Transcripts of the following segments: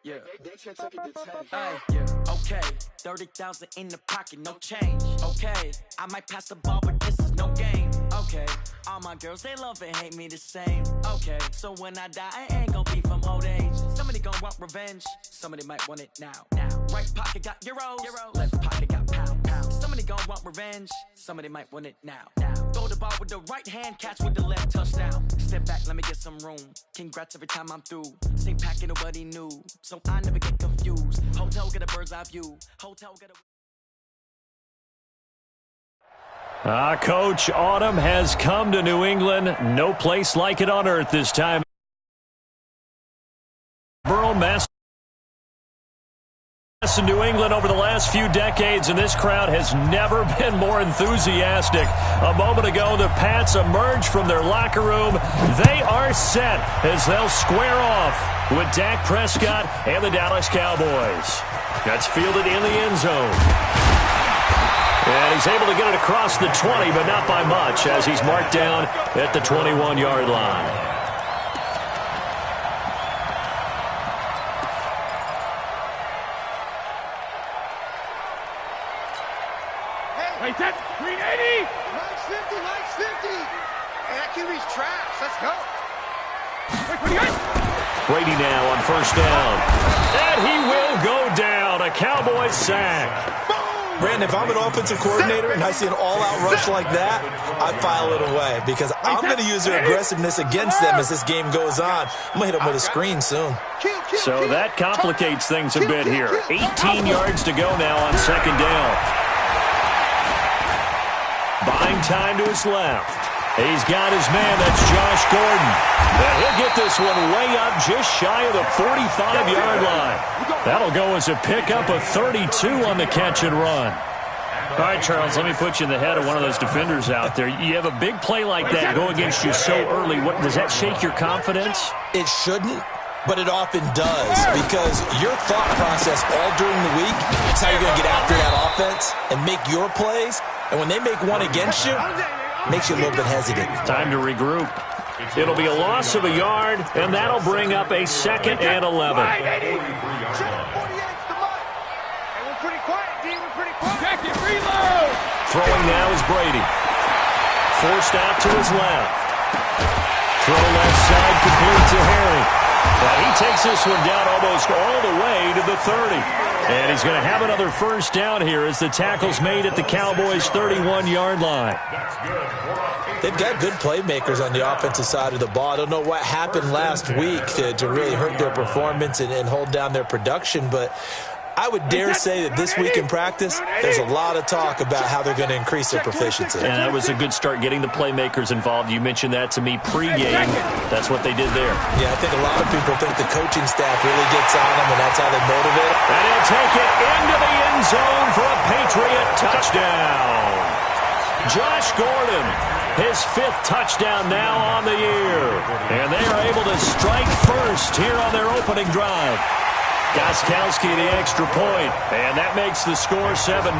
Yeah. Yeah. Okay. 30,000 in the pocket, no change. Okay. I might pass the ball, but this is no game. Okay. All my girls, they love and hate me the same. Okay. So when I die, I ain't gonna be from old age. Somebody gonna want revenge. Somebody might want it now. Right pocket got euros. Left pocket got pounds. Somebody gonna want revenge. Somebody might want it now. Throw the ball with the right hand, catch with the left, touchdown. Step back, let me get some room. Congrats every time I'm through. Same packet, nobody knew. So I never get confused. Hotel get a bird's eye view. Hotel get a... Coach Autumn has come to New England. No place like it on earth this time. Mass in New England over the last few decades, and this crowd has never been more enthusiastic. A moment ago, the Pats emerged from their locker room. They are set as they'll square off with Dak Prescott and the Dallas Cowboys. That's fielded in the end zone. And he's able to get it across the 20, but not by much, as he's marked down at the 21-yard line. Hey, that's 380! Likes 50! And that QB's trash. Let's go. Brady now on first down. And he will go down. A Cowboys sack. Brandon, if I'm an offensive coordinator and I see an all-out rush like that, I file it away because I'm going to use their aggressiveness against them as this game goes on. I'm going to hit them with a screen soon. So that complicates things a bit here. 18 yards to go now on second down. Buying time to his left. He's got his man. That's Josh Gordon. And he'll get this one way up just shy of the 45-yard line. That'll go as a pickup of 32 on the catch and run. All right, Charles, let me put you in the head of one of those defenders out there. You have a big play like that go against you so early. What, does that shake your confidence? It shouldn't, but it often does because your thought process all during the week is how you're going to get after that offense and make your plays. And when they make one against you, it makes you a little bit hesitant. Time to regroup. It'll be a loss of a yard, and that'll bring up a 2nd and 11. Throwing now is Brady. Forced out to his left. Throw left side complete to Harry. But he takes this one down almost all the way to the 30. And he's going to have another first down here as the tackle's made at the Cowboys' 31-yard line. They've got good playmakers on the offensive side of the ball. I don't know what happened last week to really hurt their performance and hold down their production, but I would dare say that this week in practice, there's a lot of talk about how they're going to increase their proficiency. And that was a good start getting the playmakers involved. You mentioned that to me pregame. That's what they did there. Yeah, I think a lot of people think the coaching staff really gets on them, and that's how they motivate them. And he'll take it into the end zone for a Patriot touchdown. Josh Gordon, his 5th touchdown now on the year. And they are able to strike first here on their opening drive. Gostkowski the extra point, and that makes the score 7-0.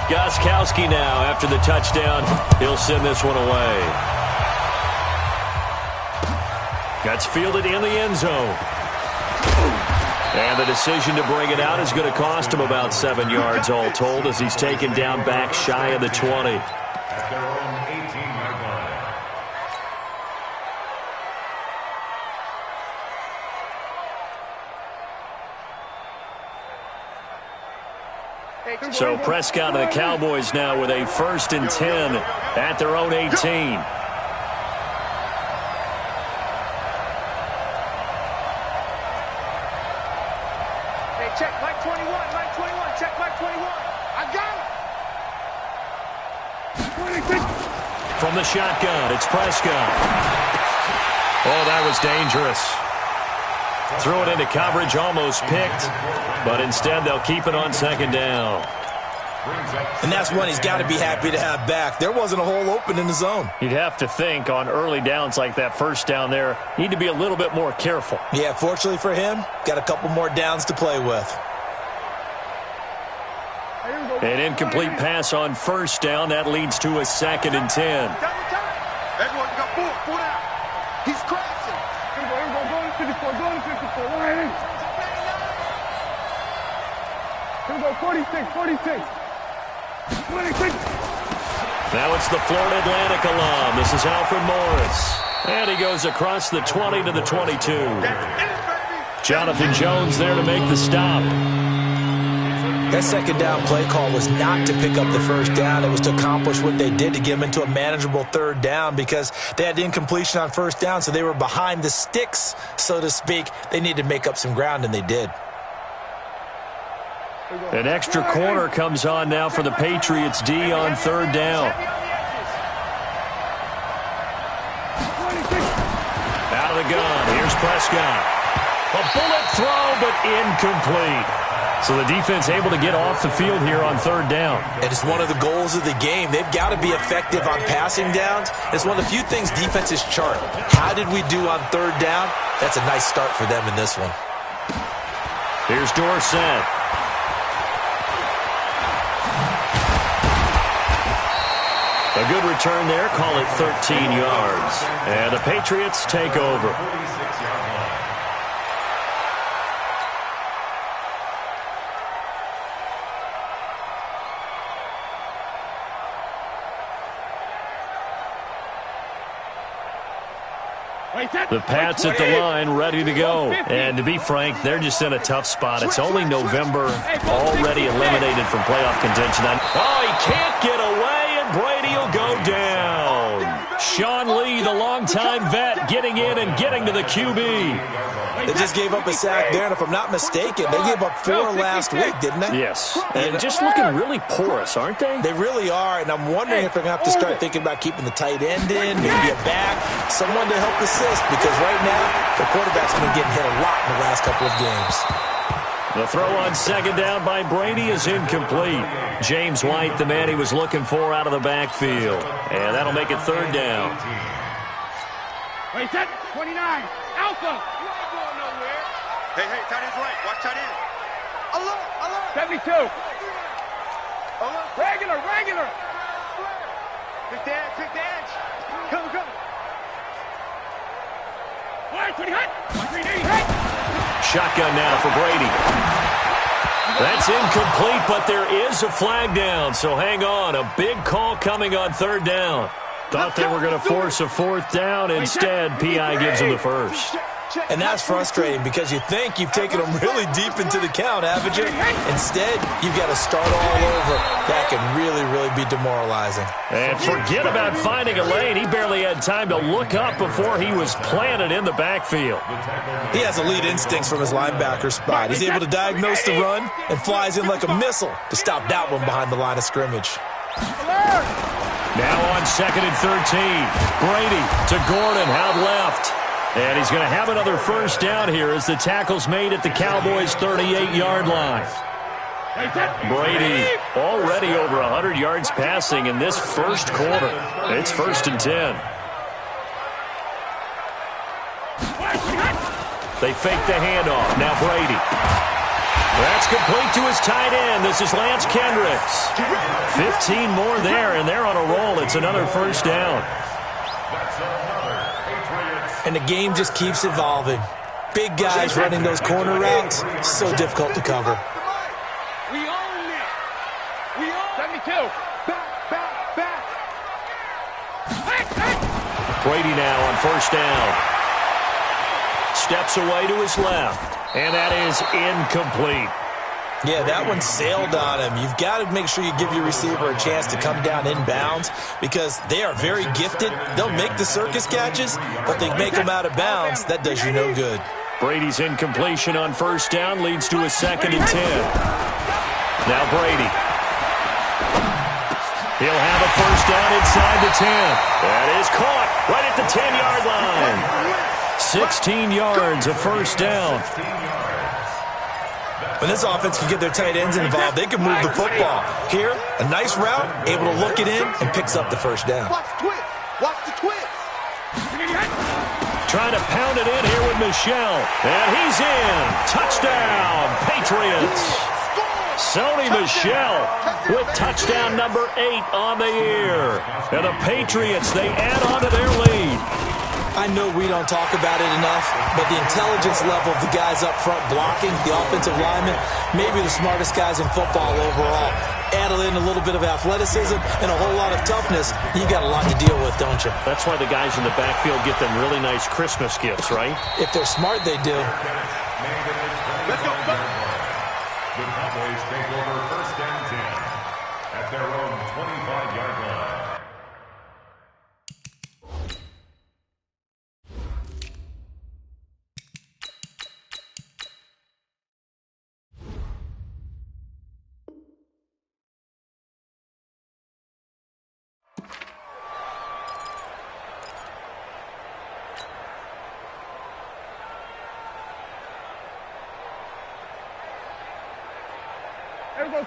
Gostkowski now, after the touchdown, he'll send this one away. That's fielded in the end zone. And the decision to bring it out is going to cost him about 7 yards all told as he's taken down back shy of the 20. So Prescott and the Cowboys now with a 1st and 10 at their own 18. Hey, check Mike 21, check Mike 21. I got it. From the shotgun, it's Prescott. Oh, that was dangerous. Threw it into coverage, almost picked, but instead they'll keep it on 2nd down. And that's one he's got to be happy to have back. There wasn't a hole open in the zone. You'd have to think on early downs like that first down there, need to be a little bit more careful. Yeah, fortunately for him, got a couple more downs to play with. Here we go. An incomplete pass on first down. That leads to a 2nd and 10. Everyone got four out. He's crashing. Here we go. Go to 54. Go to 54. Right. Here we go. 46. 26. Now it's the Florida Atlantic alum. This is Alfred Morris. And he goes across the 20 to the 22. Jonathan Jones there to make the stop. That second down play call was not to pick up the first down. It was to accomplish what they did, to get them into a manageable third down, because they had incompletion on first down, so they were behind the sticks, so to speak. They needed to make up some ground, and they did. An extra corner comes on now for the Patriots D on third down. Out of the gun. Here's Prescott. A bullet throw, but incomplete. So the defense able to get off the field here on third down. And it's one of the goals of the game. They've got to be effective on passing downs. It's one of the few things defenses chart. How did we do on third down? That's a nice start for them in this one. Here's Dorsett. A good return there. Call it 13 yards. And the Patriots take over. The Pats at the line, ready to go. And to be frank, they're just in a tough spot. It's only November, already eliminated from playoff contention. Oh, he can't get away, and Brady will go down. Sean Lee, the longtime vet, getting in and getting to the QB. They just gave up a sack there, and if I'm not mistaken, they gave up 4 last week, didn't they? Yes. And just looking really porous, aren't they? They really are, and I'm wondering if they're going to have to start thinking about keeping the tight end in, maybe a back, someone to help assist, because right now, the quarterback's been getting hit a lot in the last couple of games. The throw on second down by Brady is incomplete. James White, the man he was looking for out of the backfield. And that'll make it third down. Wait, set. 29. Alpha. Hey, tight end's right. Watch tight end. Alert. 72. Alert. Regular. Big dash. Come. Wide, 20 hot. 380. Shotgun now for Brady. That's incomplete, but there is a flag down, so hang on. A big call coming on third down. Thought they were going to force a fourth down. Instead, P.I. gives them the first. And that's frustrating, because you think you've taken them really deep into the count, haven't you? Instead, you've got to start all over. That can really, really be demoralizing. And forget about finding a lane. He barely had time to look up before he was planted in the backfield. He has elite instincts from his linebacker spot. He's able to diagnose the run and flies in like a missile to stop that one behind the line of scrimmage. Now on 2nd and 13. Brady to Gordon, out left. And he's going to have another first down here as the tackle's made at the Cowboys' 38-yard line. Brady already over 100 yards passing in this first quarter. It's 1st and 10. They fake the handoff. Now Brady. That's complete to his tight end. This is Lance Kendricks. 15 more there, and they're on a roll. It's another first down. And the game just keeps evolving. Big guys running those corner routes, so difficult to cover. We own it. 72. Back. Brady now on first down. Steps away to his left. And that is incomplete. Yeah, that one sailed on him. You've got to make sure you give your receiver a chance to come down inbounds, because they are very gifted. They'll make the circus catches, but they make them out of bounds. That does you no good. Brady's incompletion on first down leads to a 2nd and 10. Now Brady. He'll have a first down inside the 10. That is caught right at the 10-yard line. 16 yards, a first down. When this offense can get their tight ends involved, they can move the football. Here, a nice route, able to look it in, and picks up the first down. Watch the twist. Trying to pound it in here with Michel. And he's in. Touchdown, Patriots. Sony Michel with touchdown number 8 on the year. And the Patriots, they add on to their lead. I know we don't talk about it enough, but the intelligence level of the guys up front blocking, the offensive linemen, maybe the smartest guys in football overall. Add in a little bit of athleticism and a whole lot of toughness, you got a lot to deal with, don't you? That's why the guys in the backfield get them really nice Christmas gifts, right? If they're smart, they do. Let's go. The Cowboys take over 1st and 10 at their own 25-yard line.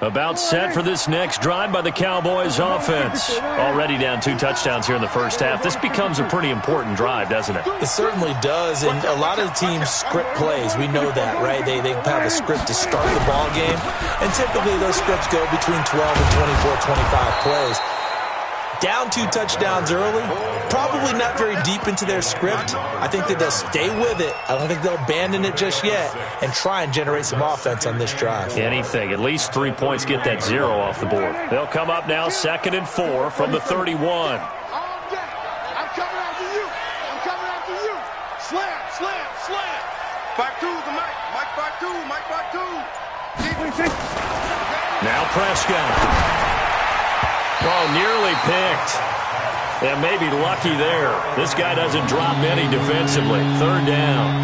About set for this next drive by the Cowboys offense. Already down 2 touchdowns here in the first half. This becomes a pretty important drive, doesn't it? It certainly does, and a lot of the teams script plays. We know that, right? They have a script to start the ball game, and typically those scripts go between 12 and 24, 25 plays. Down 2 touchdowns early, probably not very deep into their script. I think that they'll stay with it. I don't think they'll abandon it just yet and try and generate some offense on this drive. Anything. At least 3 points, get that 0 off the board. They'll come up now 2nd and 4 from the 31. I'm coming after you. I'm coming after you. Slam. 5-2's the Mike. Mike 5-2. Mike 5-2. Now Prescott. Oh, nearly picked. Yeah, maybe lucky there. This guy doesn't drop many defensively. 3rd down.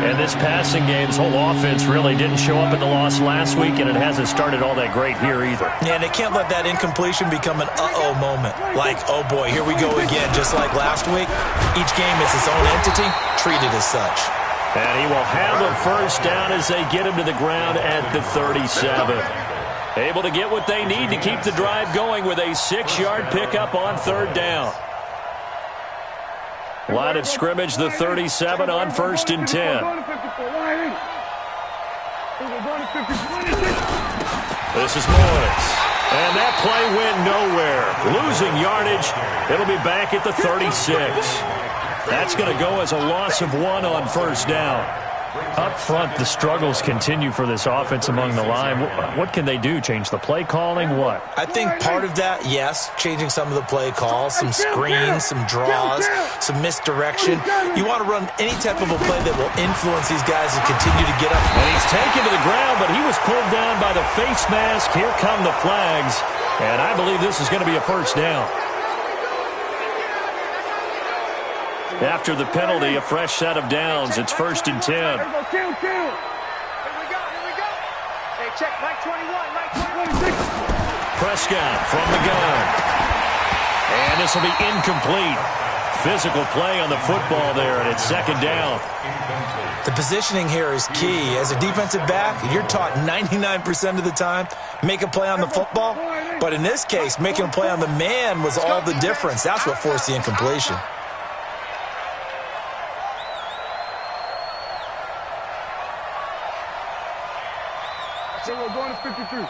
And this passing game's whole offense really didn't show up in the loss last week, and it hasn't started all that great here either. Yeah, and they can't let that incompletion become an uh-oh moment. Like, oh boy, here we go again, just like last week. Each game is its own entity, treated as such. And he will have a 1st down as they get him to the ground at the 37. Able to get what they need to keep the drive going with a 6-yard pickup on 3rd down. Line of scrimmage, the 37 on 1st and 10. This is Morris. And that play went nowhere. Losing yardage. It'll be back at the 36. That's going to go as a loss of 1 on 1st down. Up front, the struggles continue for this offense among the line. What can they do? Change the play calling? What? I think part of that, yes, changing some of the play calls, some screens, some draws, some misdirection. You want to run any type of a play that will influence these guys and continue to get up. And he's taken to the ground, but he was pulled down by the face mask. Here come the flags. And I believe this is going to be a 1st down. After the penalty, a fresh set of downs. It's 1st and 10. Here we go. Hey, check Mike 21. Mike 21. Prescott from the gun. And this will be incomplete. Physical play on the football there, and it's 2nd down. The positioning here is key. As a defensive back, you're taught 99% of the time, make a play on the football. But in this case, making a play on the man was all the difference. That's what forced the incompletion. So we're going to 53.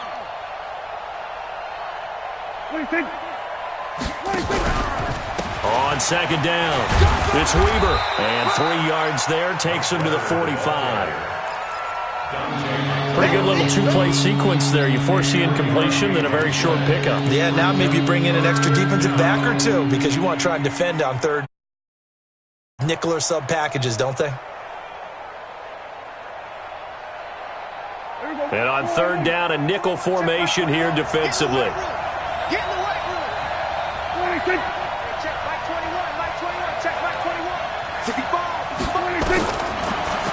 26. On 2nd down, it's Weaver. And 3 yards there, takes him to the 45. Pretty good little 2-play sequence there. You force the incompletion, then a very short pickup. Yeah, now maybe bring in an extra defensive back or 2 because you want to try and defend on 3rd. Nickel or sub packages, don't they? And on 3rd down, a nickel formation here defensively. Get in the right room. 26. Check Mike 21. Mike 21. Check Mike 21. 65. 26.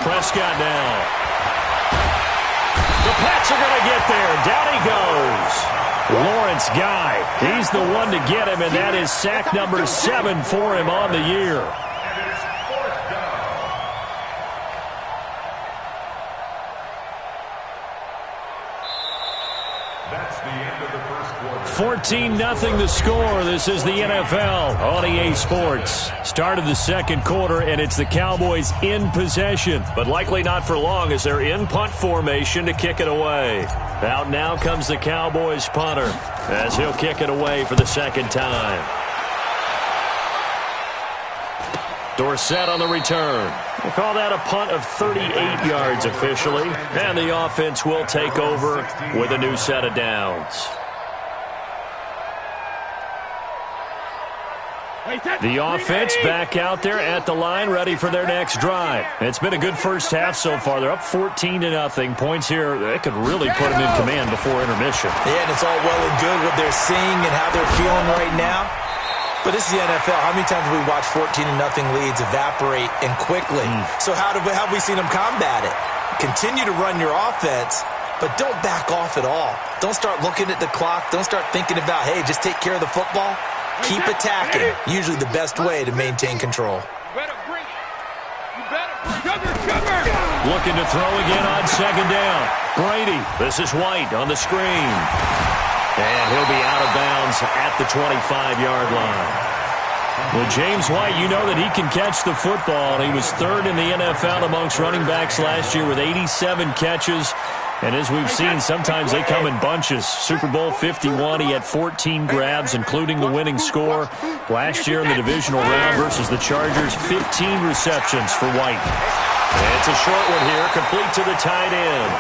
Prescott now. The Pats are going to get there. Down he goes. Lawrence Guy. He's the one to get him, and that is sack number 7 for him on the year. 14-0 the score. This is the NFL on EA Sports. Start of the 2nd quarter, and it's the Cowboys in possession, but likely not for long as they're in punt formation to kick it away. Out now comes the Cowboys punter as he'll kick it away for the second time. Dorsett on the return. We'll call that a punt of 38 yards officially. And the offense will take over with a new set of downs. The offense back out there at the line, ready for their next drive. It's been a good first half so far. They're up 14-0. Points here, they could really put them in command before intermission. Yeah, and it's all well and good what they're seeing and how they're feeling right now. But this is the NFL. How many times have we watched 14-0 leads evaporate and quickly? So how have we seen them combat it? Continue to run your offense, but don't back off at all. Don't start looking at the clock. Don't start thinking about, hey, just take care of the football. Keep attacking. Usually the best way to maintain control. Looking to throw again on second down. Brady. This is White on the screen. And he'll be out of bounds at the 25-yard line. Well, James White, you know that he can catch the football. He was third in the NFL amongst running backs last year with 87 catches. And as we've seen, sometimes they come in bunches. Super Bowl 51, he had 14 grabs, including the winning score. Last year in the divisional round versus the Chargers, 15 receptions for White. And it's a short one here, complete to the tight end.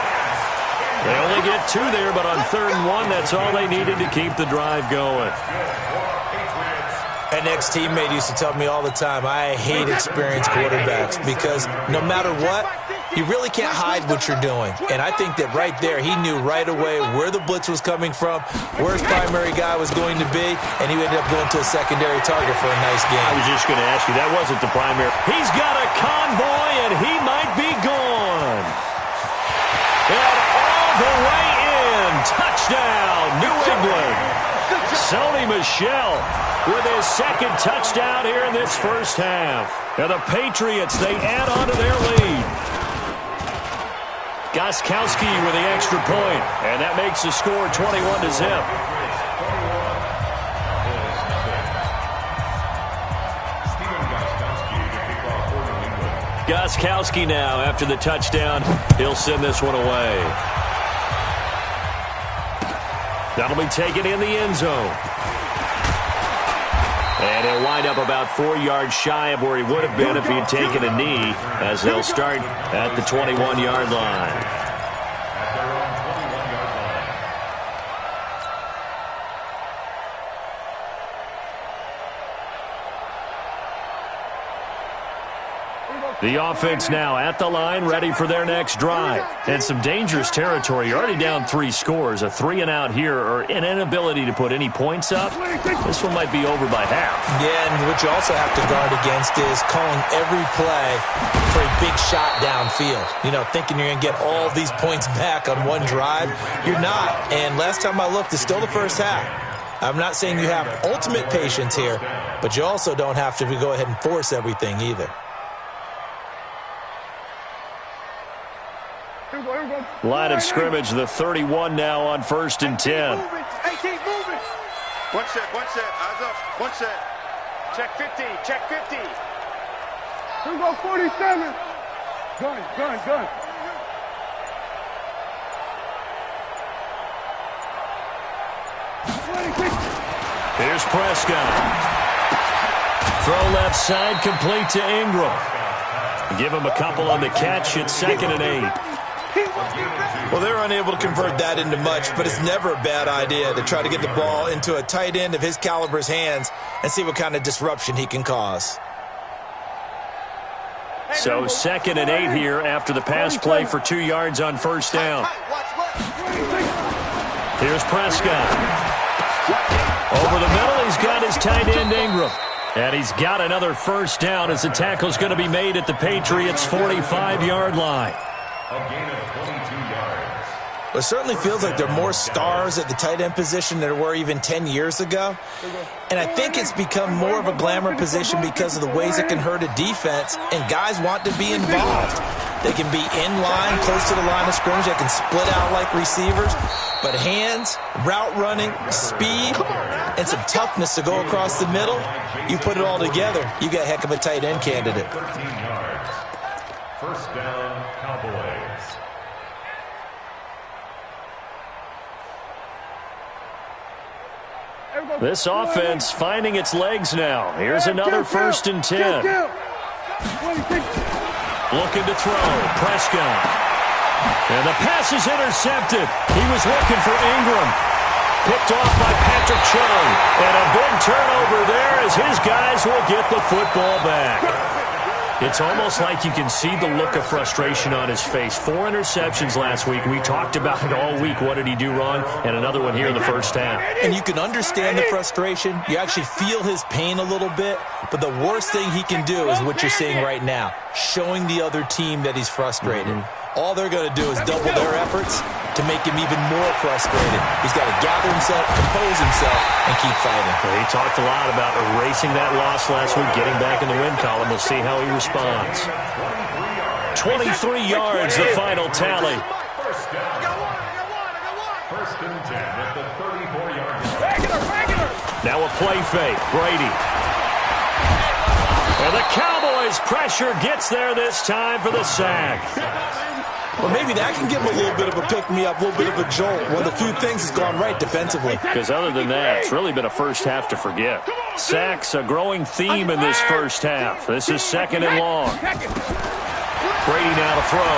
They only get 2 there, but on 3rd and 1, that's all they needed to keep the drive going. An ex-teammate used to tell me all the time, I hate experienced quarterbacks because no matter what, you really can't hide what you're doing. And I think that right there, he knew right away where the blitz was coming from, where his primary guy was going to be, and he ended up going to a secondary target for a nice game. I was just going to ask you, that wasn't the primary. He's got a convoy, and he might be gone. And all the way in. Touchdown, New England. Sony Michel with his second touchdown here in this first half. And the Patriots, they add on to their lead. Gostkowski with the extra point, and that makes the score 21-0. Gostkowski now, after the touchdown, he'll send this one away. That'll be taken in the end zone. And he'll wind up about 4 yards shy of where he would have been if he had taken a knee, as they'll start at the 21-yard line. The offense now at the line, ready for their next drive. And some dangerous territory. You're already down 3 scores. A 3-and-out here, or an inability to put any points up. This one might be over by half. Yeah, and what you also have to guard against is calling every play for a big shot downfield. You know, thinking you're going to get all these points back on one drive. You're not. And last time I looked, it's still the first half. I'm not saying you have ultimate patience here, but you also don't have to go ahead and force everything either. Line of scrimmage, the 31 now on 1st and 10. Hey, keep moving. One set, eyes up, one set. Check 50, check 50. Here we go, 47. Gun. Here's Prescott. Throw left side, complete to Ingram. Give him a couple on the catch. It's 2nd and 8. Well, they're unable to convert that into much, but it's never a bad idea to try to get the ball into a tight end of his caliber's hands and see what kind of disruption he can cause. So 2nd and 8 here after the pass play for 2 yards on 1st down. Here's Prescott. Over the middle, he's got his tight end Ingram. And he's got another 1st down as the tackle's going to be made at the Patriots' 45-yard line. A gain of 22 yards. Well, it certainly feels like there are more stars at the tight end position than there were even 10 years ago. And I think it's become more of a glamour position because of the ways it can hurt a defense, and guys want to be involved. They can be in line, close to the line of scrimmage. They can split out like receivers. But hands, route running, speed, and some toughness to go across the middle, you put it all together, you got a heck of a tight end candidate. 13 yards. 1st down, Cowboys. This offense finding its legs now. Here's another 1st and 10. Looking to throw. Prescott. And the pass is intercepted. He was looking for Ingram. Picked off by Patrick Chung. And a big turnover there as his guys will get the football back. It's almost like you can see the look of frustration on his face. 4 interceptions last week. We talked about it all week. What did he do wrong? And another one here in the first half. And you can understand the frustration. You actually feel his pain a little bit. But the worst thing he can do is what you're seeing right now, showing the other team that he's frustrated. All they're going to do is double their efforts to make him even more frustrated. He's got to gather himself, compose himself, and keep fighting. Well, he talked a lot about erasing that loss last week, getting back in the win column. We'll see how he responds. 23 yards, the final tally. First and 10 at the 34-yard line. Now a play fake. Brady. And the Cowboys' pressure gets there this time for the sack. Well, maybe that can give him a little bit of a pick-me-up, a little bit of a jolt. One of the few things has gone right defensively. Because other than that, it's really been a first half to forget. Sacks, a growing theme in this first half. This is 2nd and long. Brady now to throw.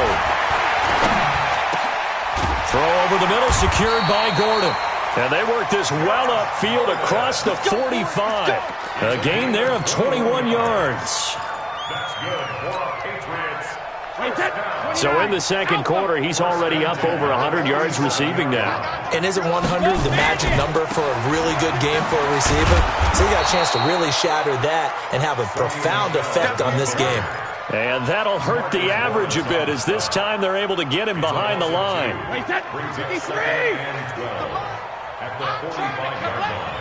Throw over the middle, secured by Gordon. And they work this well upfield across the 45. A gain there of 21 yards. That's good for Patriots. So in the second quarter, he's already up over 100 yards receiving now. And isn't 100 the magic number for a really good game for a receiver? So he got a chance to really shatter that and have a profound effect on this game. And that'll hurt the average a bit as this time they're able to get him behind the line. Brings it 2nd and 12 at the 45-yard line.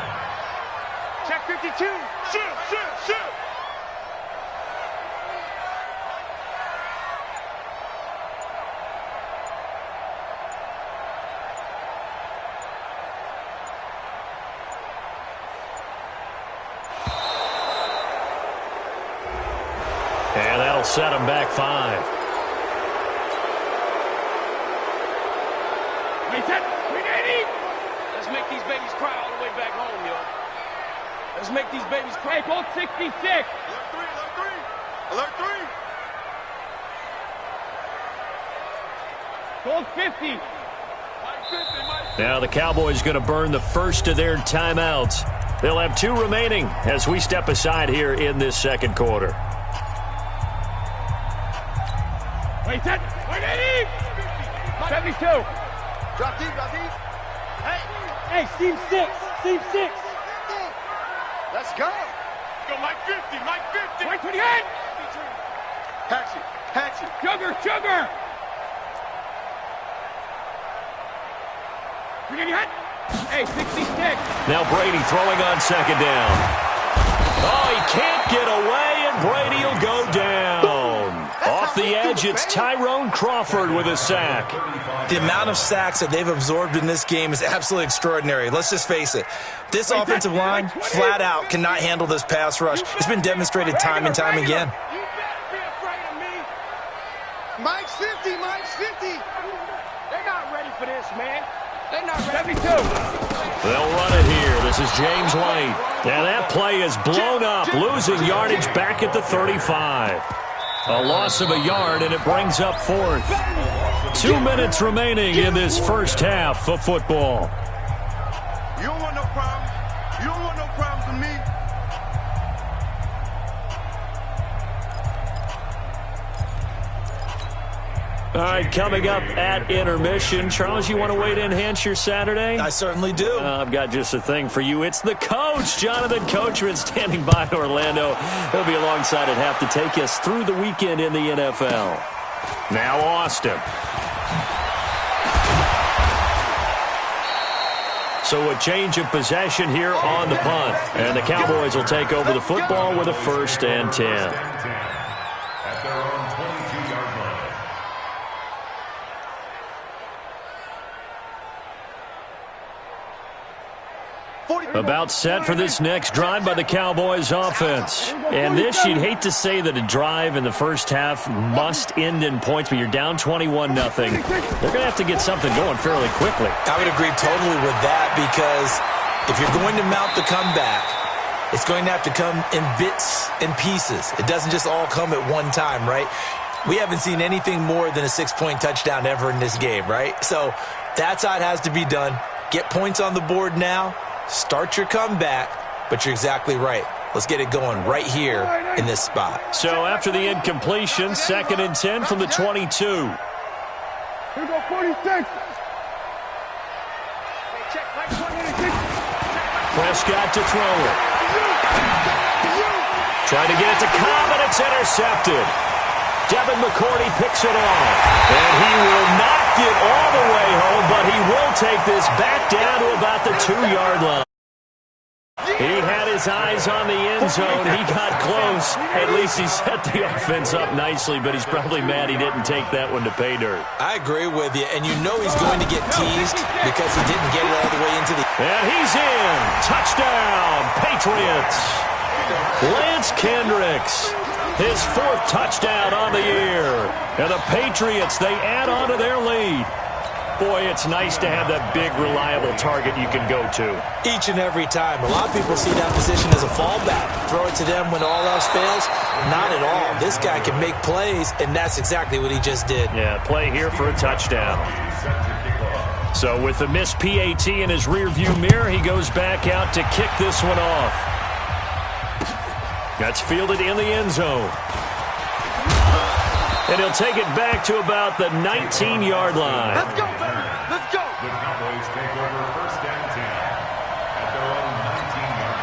Check 52. Shoot. And that'll set him back 5. Let's make these babies cry all the way back home, yo. Let's make these babies cry. Goal 66. Alert 3. Goal 50. Now the Cowboys going to burn the first of their timeouts. They'll have 2 remaining as we step aside here in this second quarter. Wait, 72. Drop deep. Hey, seam 6. Let's go. Go, Mike 50. Wait, 28. Hatchet. Sugar. Hey, 66. Now Brady throwing on 2nd down. Oh, he can't get away, and Brady will go down. Off the edge, it's Tyrone Crawford with a sack. The amount of sacks that they've absorbed in this game is absolutely extraordinary. Let's just face it. This offensive line, flat out, cannot handle this pass rush. It's been demonstrated time and time again. You better be afraid of me. Mike's 50. They're not ready for this, man. They're not ready. 72. They'll run it here. This is James White. And that play is blown up, losing yardage back at the 35. A loss of a yard, and it brings up 4th. 2 minutes remaining in this first half of football. You don't want no problems. With me. All right, coming up at intermission. Charles, you want to wait to enhance your Saturday? I certainly do. I've got just a thing for you. It's the coach, Jonathan Coachman, standing by in Orlando. He'll be alongside at half to take us through the weekend in the NFL. Now Austin. So a change of possession here on the punt. And the Cowboys will take over the football with a 1st and 10. At their own 22-yard line. About set for this next drive by the Cowboys offense. And this, you'd hate to say that a drive in the first half must end in points, but you're down 21-0. They're going to have to get something going fairly quickly. I would agree totally with that because if you're going to mount the comeback, it's going to have to come in bits and pieces. It doesn't just all come at one time, right? We haven't seen anything more than a 6-point touchdown ever in this game, right? So that's how it has to be done. Get points on the board now. Start your comeback. But you're exactly right. Let's get it going right here in this spot. So after the incompletion, 2nd and 10 from the 22. Here go 46. Prescott to throw it. Trying to get it to Cobb, and it's intercepted. Devin McCourty picks it off. And he will not get all the way home, but he will take this back down to about the 2-yard line. He had his eyes on the end zone. He got close. At least he set the offense up nicely, but he's probably mad he didn't take that one to pay dirt. I agree with you, and you know he's going to get teased because he didn't get it all the way into the... And he's in. Touchdown, Patriots. Lance Kendricks, his 4th touchdown on the year. And the Patriots, they add on to their lead. Boy, it's nice to have that big, reliable target you can go to. Each and every time. A lot of people see that position as a fallback. Throw it to them when all else fails. Not at all. This guy can make plays, and that's exactly what he just did. Yeah, play here for a touchdown. So with the missed PAT in his rearview mirror, he goes back out to kick this one off. That's fielded in the end zone. And he'll take it back to about the 19-yard line. Let's go, baby. Let's go. The Cowboys take over 1st and 10 at their own 19-yard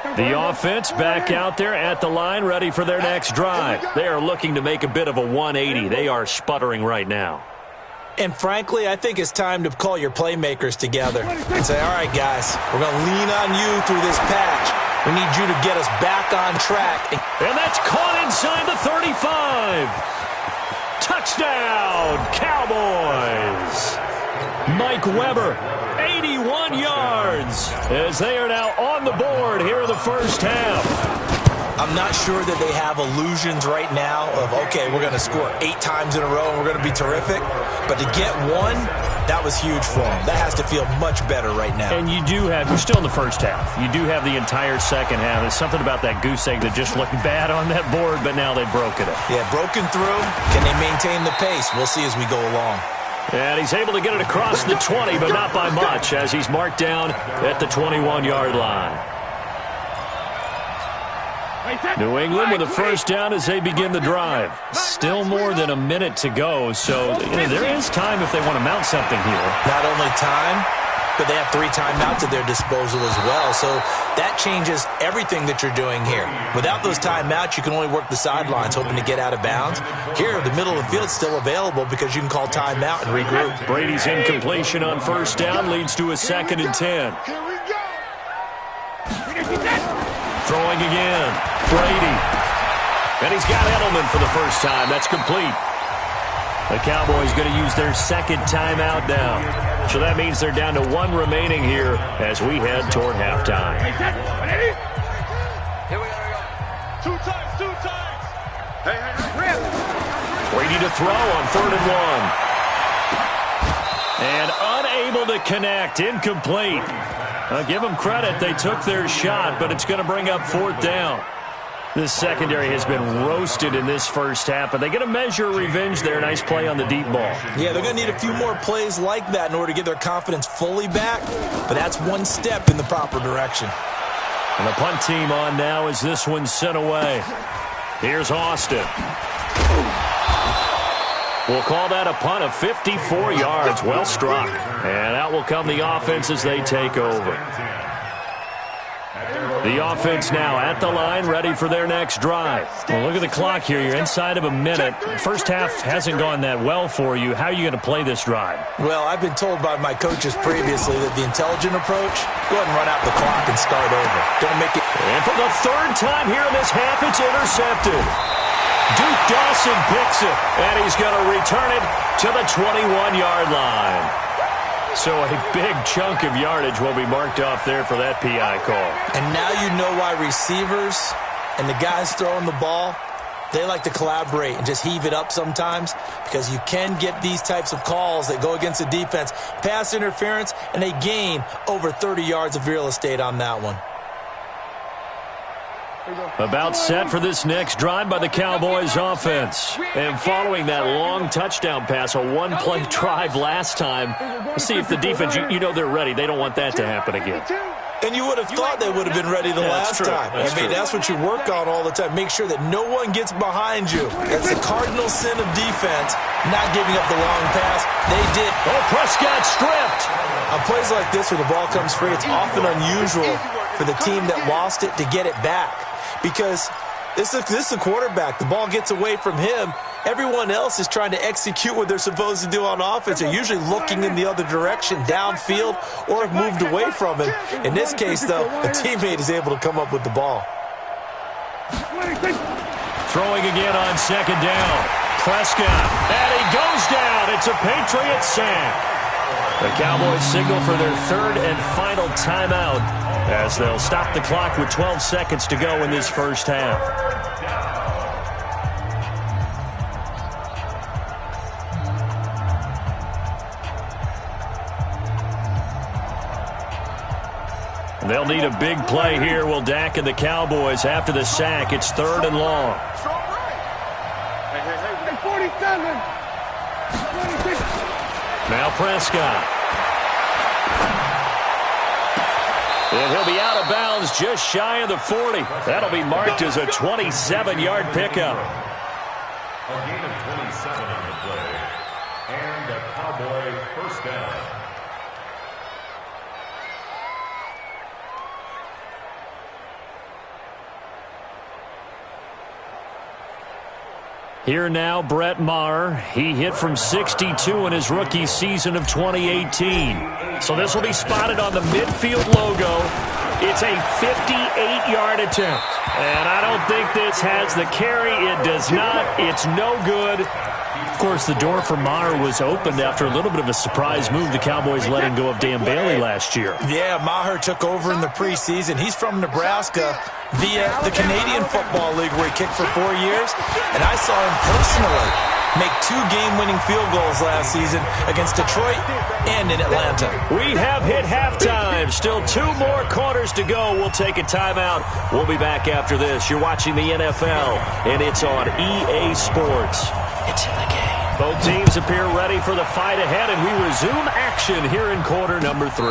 line. The offense back out there at the line, ready for their next drive. They are looking to make a bit of a 180. They are sputtering right now. And frankly, I think it's time to call your playmakers together and say, all right, guys, we're going to lean on you through this patch. We need you to get us back on track. And that's caught inside the 35. Touchdown, Cowboys. Mike Weber, 81 yards, as they are now on the board here in the first half. I'm not sure that they have illusions right now of, okay, we're going to score 8 times in a row and we're going to be terrific. But to get one, that was huge for them. That has to feel much better right now. And you do have, you're still in the first half. You do have the entire second half. There's something about that goose egg that just looked bad on that board, but now they've broken it. Yeah, broken through. Can they maintain the pace? We'll see as we go along. And he's able to get it across the 20, but not by much, as he's marked down at the 21-yard line. New England with a first down as they begin the drive. Still more than a minute to go, so there is time if they want to mount something here. Not only time, but they have 3 timeouts at their disposal as well, so that changes everything that you're doing here. Without those timeouts, you can only work the sidelines, hoping to get out of bounds. Here, the middle of the field's still available because you can call timeout and regroup. Brady's incompletion on first down leads to a 2nd and 10. Here we go. Throwing again, Brady. And he's got Edelman for the first time. That's complete. The Cowboys going to use their 2nd timeout now. So that means they're down to 1 remaining here as we head toward halftime. Here we go. 2 times. Hey. Brady to throw on 3rd and 1. And unable to connect, incomplete. I'll give them credit. They took their shot, but it's going to bring up 4th down. This secondary has been roasted in this first half, but they get a measure of revenge there. Nice play on the deep ball. Yeah, they're going to need a few more plays like that in order to get their confidence fully back, but that's one step in the proper direction. And the punt team on now as this one's sent away. Here's Austin. We'll call that a punt of 54 yards. Well struck. And out will come the offense as they take over. The offense now at the line, ready for their next drive. Well, look at the clock here. You're inside of a minute. First half hasn't gone that well for you. How are you going to play this drive? Well, I've been told by my coaches previously that the intelligent approach, go ahead and run out the clock and start over. Don't make it. And for the 3rd time here in this half, it's intercepted. Duke Dawson picks it, and he's going to return it to the 21-yard line. So a big chunk of yardage will be marked off there for that PI call. And now you know why receivers and the guys throwing the ball They like to collaborate and just heave it up sometimes because you can get these types of calls that go against the defense. Pass interference, and they gain over 30 yards of real estate on that one. About set for this next drive by the Cowboys offense. And following that long touchdown pass, a one-play drive last time, let's see if the defense, you know they're ready. They don't want that to happen again. And you would have thought they would have been ready the last time. That's what you work on all the time. Make sure that no one gets behind you. That's the cardinal sin of defense, not giving up the long pass. They did. Oh, Prescott stripped. On plays like this where the ball comes free, it's often unusual for the team that lost it to get it back. Because this is the quarterback. The ball gets away from him. Everyone else is trying to execute what they're supposed to do on offense. They're usually looking in the other direction, downfield, or have moved away from him. In this case, though, a teammate is able to come up with the ball. Throwing again on second down. Prescott, and he goes down. It's a Patriot sack. The Cowboys signal for their third and final timeout as they'll stop the clock with 12 seconds to go in this first half. They'll need a big play here. Will Dak and the Cowboys after the sack. It's third and long. Hey, 47. Now Prescott. And he'll be out of bounds just shy of the 40. That'll be marked as a 27-yard pickup. A gain of 27 on the play. And a Cowboy first down. Here now, Brett Maher. He hit from 62 in his rookie season of 2018. So this will be spotted on the midfield logo. It's a 58-yard attempt. And I don't think this has the carry. It does not. It's no good. Of course, the door for Maher was opened after a little bit of a surprise move. The Cowboys letting go of Dan Bailey last year. Yeah, Maher took over in the preseason. He's from Nebraska via the Canadian Football League where he kicked for 4 years. And I saw him personally make 2 game-winning field goals last season against Detroit and in Atlanta. We have hit halftime. Still 2 more quarters to go. We'll take a timeout. We'll be back after this. You're watching the NFL, and it's on EA Sports. It's in the game. Both teams appear ready for the fight ahead, and we resume action here in quarter number 3.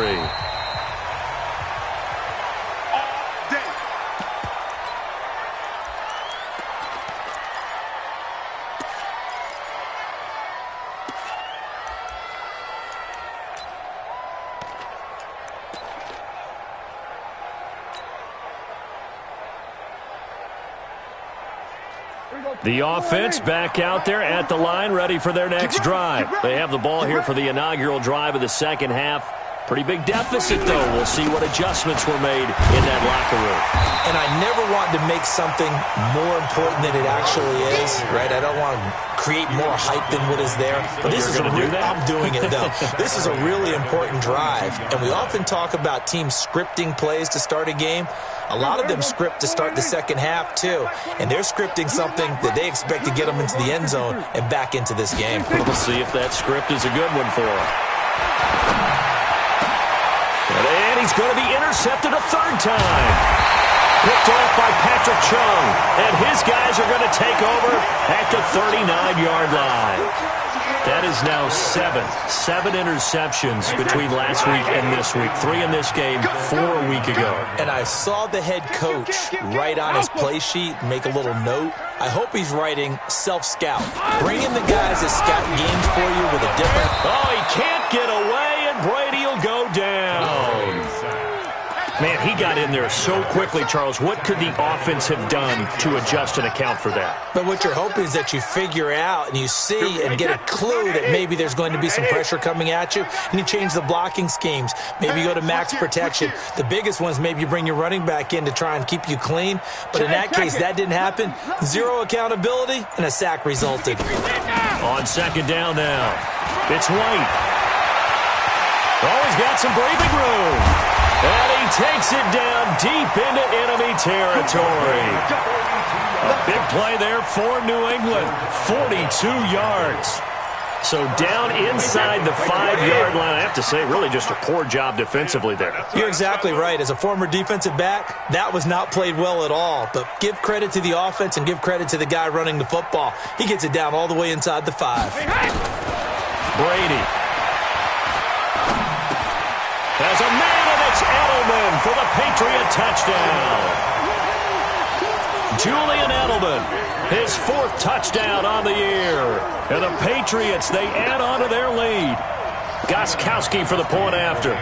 The offense back out there at the line, ready for their next drive. They have the ball here for the inaugural drive of the second half. Pretty big deficit, though. We'll see what adjustments were made in that locker room. And I never want to make something more important than it actually is, right? I don't want to create more hype than what is there. But this is I'm doing it, though. This is a really important drive. And we often talk about teams scripting plays to start a game. A lot of them script to start the second half, too. And they're scripting something that they expect to get them into the end zone and back into this game. We'll see if that script is a good one for them. And he's going to be intercepted a third time. Picked off by Patrick Chung. And his guys are going to take over at the 39-yard line. That is now 7 interceptions between last week and this week. 3 in this game, 4 a week ago. And I saw the head coach write on his play sheet, make a little note. I hope he's writing self-scout. Bring in the guys that scout games for you with a different... Oh, he can't get away, and Brady will go down. Man, he got in there so quickly, Charles. What could the offense have done to adjust and account for that? But what you're hoping is that you figure out and you see and get a clue that maybe there's going to be some pressure coming at you, and you change the blocking schemes. Maybe you go to max protection. The biggest one is maybe you bring your running back in to try and keep you clean. But in that case, that didn't happen. 0 accountability, and a sack resulted. On second down now, it's White. Oh, he's got some breathing room. And he takes it down deep into enemy territory. Big play there for New England. 42 yards. So down inside the 5-yard line. I have to say, really just a poor job defensively there. You're exactly right. As a former defensive back, that was not played well at all. But give credit to the offense and give credit to the guy running the football. He gets it down all the way inside the 5. Brady. There's a man, and it's Edelman for the Patriot touchdown. Julian Edelman, his 4th touchdown on the year. And the Patriots, they add on to their lead. Gostkowski for the point after.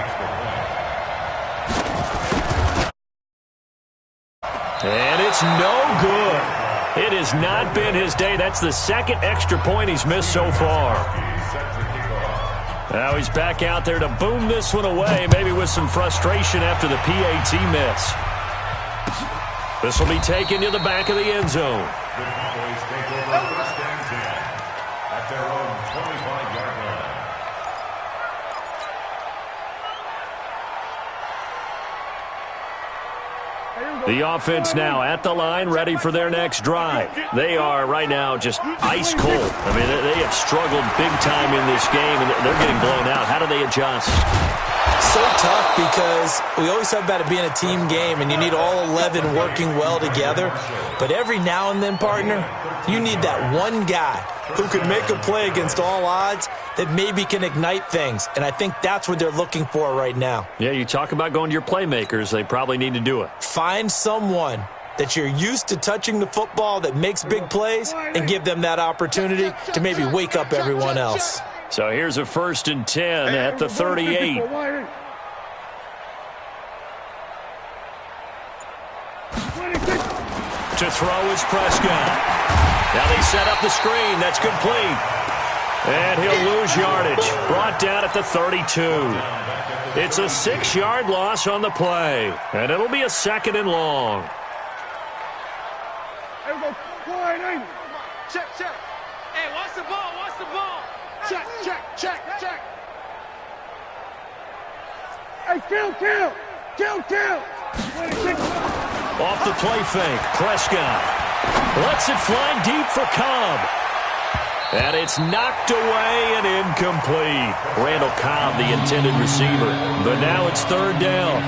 And it's no good. It has not been his day. That's the 2nd extra point he's missed so far. Now he's back out there to boom this one away, maybe with some frustration after the PAT miss. This will be taken to the back of the end zone. The Cowboys take over 1st and 10 at their own 25-yard line. The offense now at the line, ready for their next drive. They are right now just ice cold. I mean, they have struggled big time in this game, and they're getting blown out. How do they adjust? So tough because we always talk about it being a team game, and you need all 11 working well together. But every now and then, partner, you need that one guy who can make a play against all odds that maybe can ignite things. And I think that's what they're looking for right now. Yeah, you talk about going to your playmakers. They probably need to do it. Find someone that you're used to touching the football that makes big plays and give them that opportunity to maybe wake up everyone else. So here's a 1st and 10 at the 38. To throw is Prescott. Now they set up the screen. That's complete. And he'll lose yardage. Brought down at the 32. It's a 6-yard loss on the play. And it'll be a 2nd and long. Check, check. Hey, watch the ball, watch the ball. Check, check, check, check. Hey, kill. Off the play fake, Prescott lets it fly deep for Cobb. And it's knocked away and incomplete. Randall Cobb, the intended receiver. But now it's 3rd down.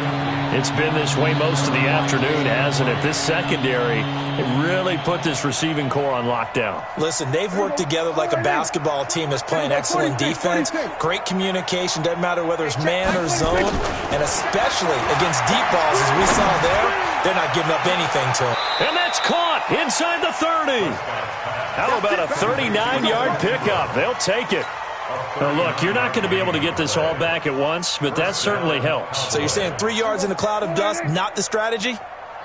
It's been this way most of the afternoon, hasn't it? This secondary, it really put this receiving core on lockdown. Listen, they've worked together like a basketball team that's playing excellent defense. Great communication, doesn't matter whether it's man or zone. And especially against deep balls, as we saw there, they're not giving up anything to them. And that's caught inside the 30. How about a 39-yard pickup? They'll take it. Now, look, you're not going to be able to get this all back at once, but that certainly helps. So you're saying 3 yards in a cloud of dust, not the strategy?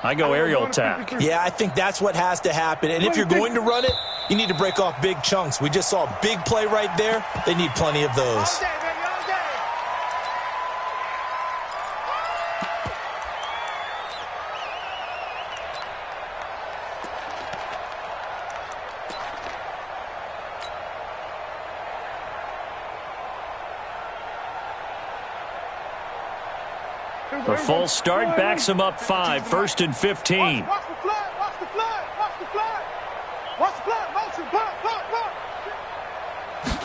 I go aerial attack. Yeah, I think that's what has to happen. And if you're going to run it, you need to break off big chunks. We just saw a big play right there. They need plenty of those. The false start backs him up 5, 1st and 15. Watch the flag, watch the flag, watch the flag. Watch the flag, motion, block.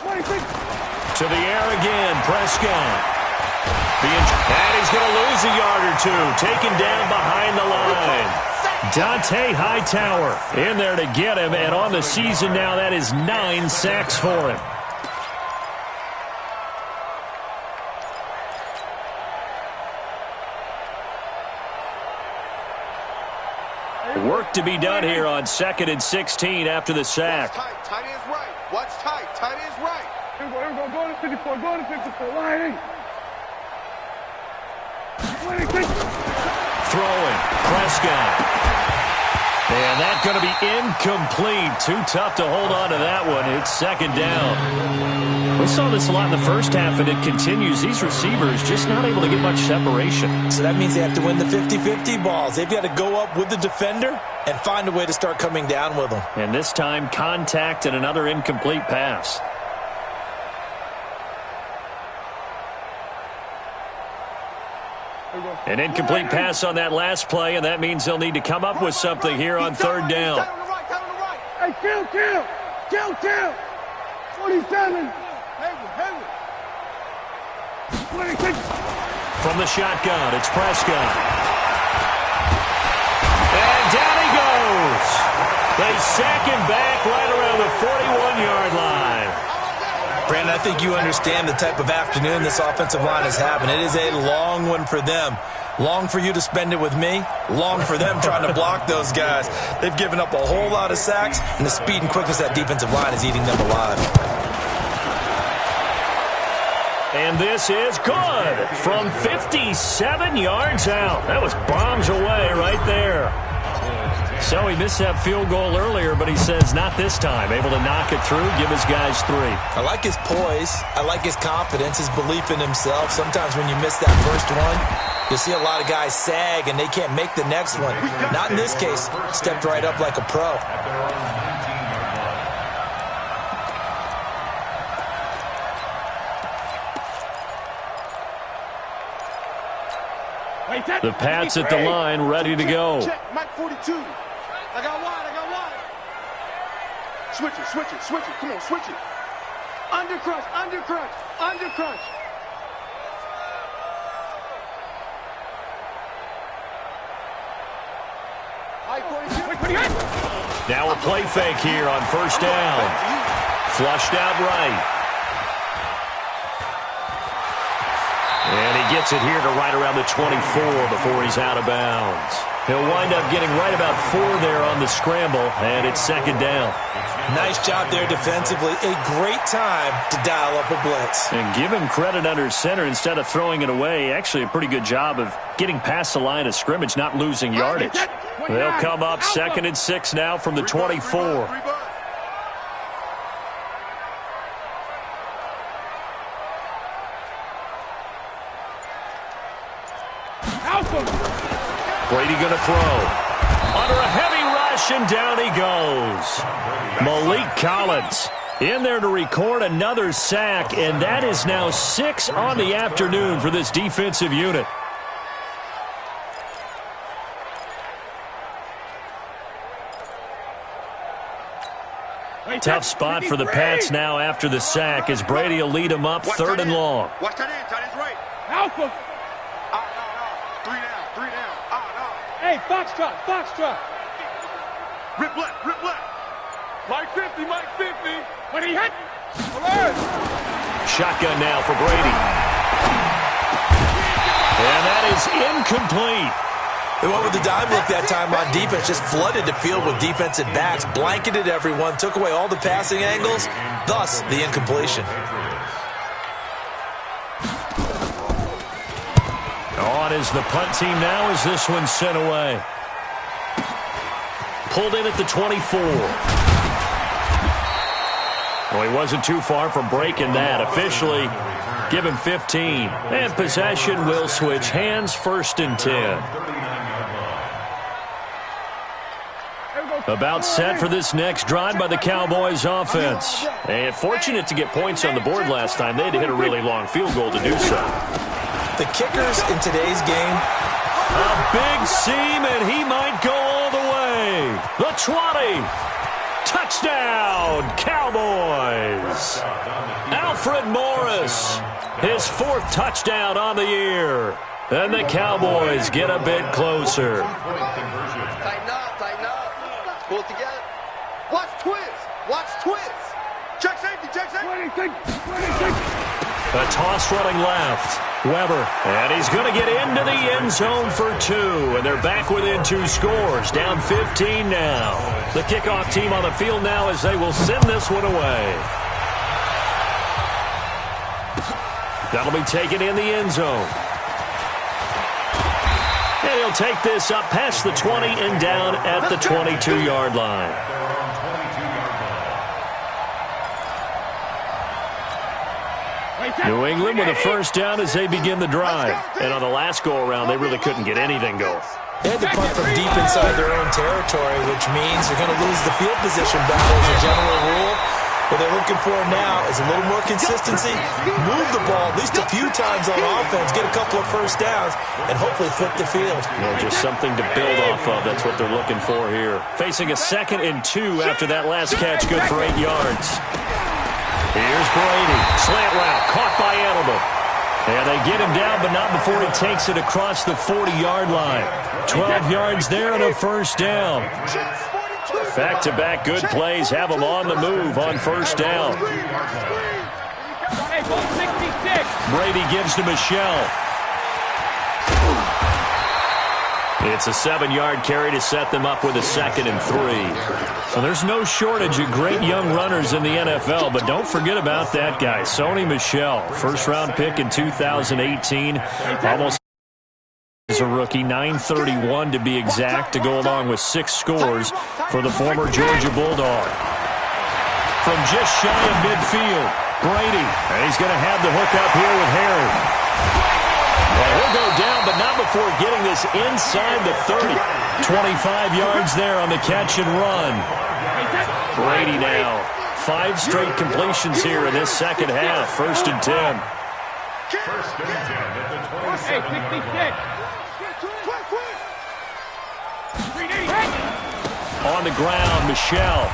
26. To the air again, Prescott. And he's going to lose a yard or two, taken down behind the line. Dante Hightower in there to get him, and on the season now, that is 9 sacks for him. Work to be done here on 2nd and 16 after the sack. Tight ends right. Watch tight. Tight ends right. Here we go. Go to 54. Go to 54. Line in. 26. Throwing. Prescott. And that's going to be incomplete. Too tough to hold on to that one. It's 2nd down. We saw this a lot in the first half, and it continues. These receivers just not able to get much separation. So that means they have to win the 50-50 balls. They've got to go up with the defender and find a way to start coming down with them. And this time, contact and another incomplete pass. An incomplete pass on that last play, and that means they'll need to come up with something here on 3rd down. Hey, kill. 47. Heavy. 26. From the shotgun, it's Prescott. And down he goes. They sack him back right around the 41-yard line. Brandon, I think you understand the type of afternoon this offensive line is having. It is a long one for them. Long for you to spend it with me. Long for them trying to block those guys. They've given up a whole lot of sacks, and the speed and quickness of that defensive line is eating them alive. And this is good from 57 yards out. That was bombs away right there. So he missed that field goal earlier, but he says not this time. Able to knock it through, give his guys 3. I like his poise. I like his confidence, his belief in himself. Sometimes when you miss that first one, you'll see a lot of guys sag and they can't make the next one. Not in this case. Stepped right up like a pro. The Pats at the line, ready to go. Check, Mike 42. I got wide. Switch it. Come on, switch it. Under crunch. Now a play fake here on first down. Flushed out right. And he gets it here to right around the 24 before he's out of bounds. He'll wind up getting right about 4 there on the scramble, and it's second down. Nice job there defensively. A great time to dial up a blitz. And give him credit under center instead of throwing it away. Actually a pretty good job of getting past the line of scrimmage, not losing yardage. They'll come up 2nd and 6 now from the 24. Brady going to throw. Under a heavy rush, and down he goes. Malik Collins in there to record another sack, and that is now 6 on the afternoon for this defensive unit. Tough spot for the Pats now after the sack as Brady will lead them up 3rd and long. Watch that end. Tight end's right. Alpha. No. 3 down. No. Hey, Foxtrot. Rip left. Mike 50. When he hit. Alert. Shotgun now for Brady. And that is incomplete. They went with the dime look that time on defense, just flooded the field with defensive backs, blanketed everyone, took away all the passing angles, thus the incompletion. On is the punt team now as this one's sent away. Pulled in at the 24. Well, he wasn't too far from breaking that. Officially, give him 15. And possession will switch hands, 1st and 10. About set for this next drive by the Cowboys offense. And fortunate to get points on the board last time. They had to hit a really long field goal to do so. The kickers in today's game. A big seam, and he might go all the way. The 20. Touchdown, Cowboys. Alfred Morris, his 4th touchdown on the year. And the Cowboys get a bit closer. Tighten up. Pull it together. Watch twist. Check safety. 26. A toss running left. Weber. And he's going to get into the end zone for 2. And they're back within 2 scores. Down 15 now. The kickoff team on the field now as they will send this one away. That'll be taken in the end zone. And he'll take this up past the 20 and down at the 22-yard line. New England with a first down as they begin the drive. And on the last go-around, they really couldn't get anything going. They had to punt from deep inside their own territory, which means they're going to lose the field position battle as a general rule. What they're looking for now is a little more consistency, move the ball at least a few times on offense, get a couple of first downs, and hopefully flip the field. Just something to build off of. That's what they're looking for here. Facing a 2nd and 2 after that last catch, good for 8 yards. Here's Brady. Slant route, caught by Edelman. And they get him down, but not before he takes it across the 40-yard line. 12 yards there and a first down. Back-to-back good plays have him on the move on first down. Brady gives to Michelle. It's a 7-yard carry to set them up with a 2nd and 3. So there's no shortage of great young runners in the NFL, but don't forget about that guy, Sony Michel. First-round pick in 2018. Almost as a rookie, 931 to be exact, to go along with 6 scores for the former Georgia Bulldog. From just shy of midfield, Brady. And he's going to have the hook up here with Harry. And he'll go down, but not before getting this inside the 30. 25 yards there on the catch and run. Brady now. 5 straight completions here in this second half. 1st and 10. First and 10 at the 27. On the ground, Michelle.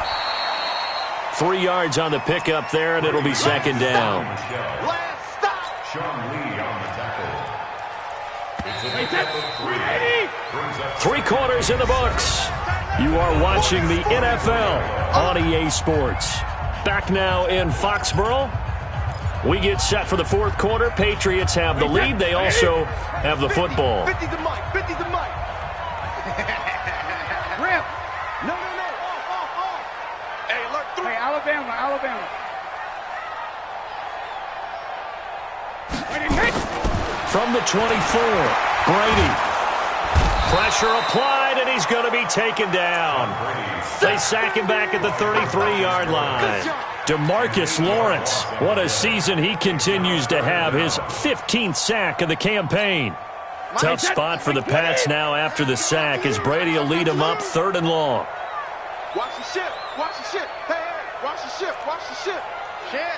3 yards on the pickup there, and it'll be 2nd down. Sean Lee on the tackle. 3 quarters in the books. You are watching the NFL on EA Sports. Back now in Foxborough. We get set for the 4th quarter. Patriots have the lead. They also have the football. 50's the mic. 50's the mic. Rip. No. Off. Hey, look through. Hey, Alabama. From the 24, Brady. Pressure applied, and he's going to be taken down. They sack him back at the 33-yard line. DeMarcus Lawrence, what a season he continues to have. His 15th sack of the campaign. Tough spot for the Pats now after the sack, as Brady will lead them up 3rd and long. Watch the ship. Hey, watch the ship. Shit.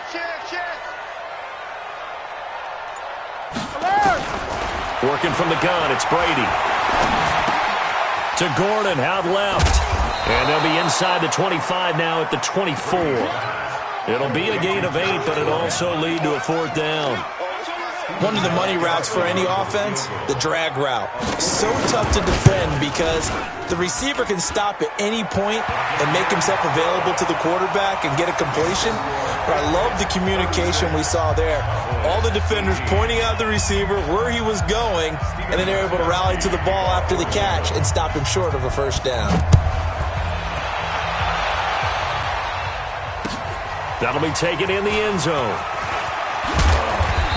Working from the gun, it's Brady. To Gordon, out left. And they'll be inside the 25 now at the 24. It'll be a gain of 8, but it'll also lead to a 4th down. One of the money routes for any offense, the drag route. So tough to defend because the receiver can stop at any point and make himself available to the quarterback and get a completion. But I love the communication we saw there. All the defenders pointing out the receiver, where he was going, and then they're able to rally to the ball after the catch and stop him short of a first down. That'll be taken in the end zone.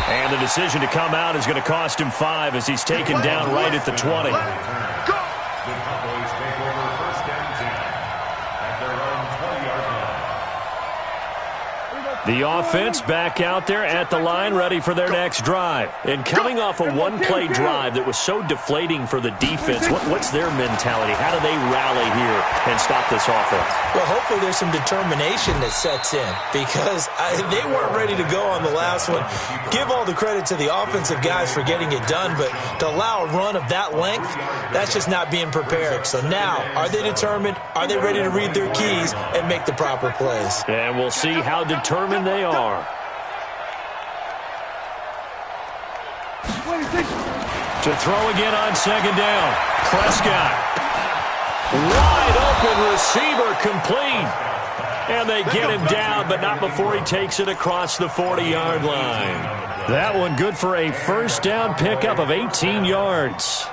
And the decision to come out is going to cost him 5 as he's taken down right at the 20. The Cowboys take over 1st and 10 at their own 20-yard line. The offense back out there at the line, ready for their next drive. And coming off a one-play drive that was so deflating for the defense, what's their mentality? How do they rally here and stop this offense? Well, hopefully there's some determination that sets in because they weren't ready to go on the last one. Give all the credit to the offensive guys for getting it done, but to allow a run of that length, that's just not being prepared. So now, are they determined? Are they ready to read their keys and make the proper plays? And we'll see how determined they are. To throw again on 2nd down. Prescott. Wide open receiver, complete. And they get him down, but not before he takes it across the 40-yard line. That one good for a first down pickup of 18 yards.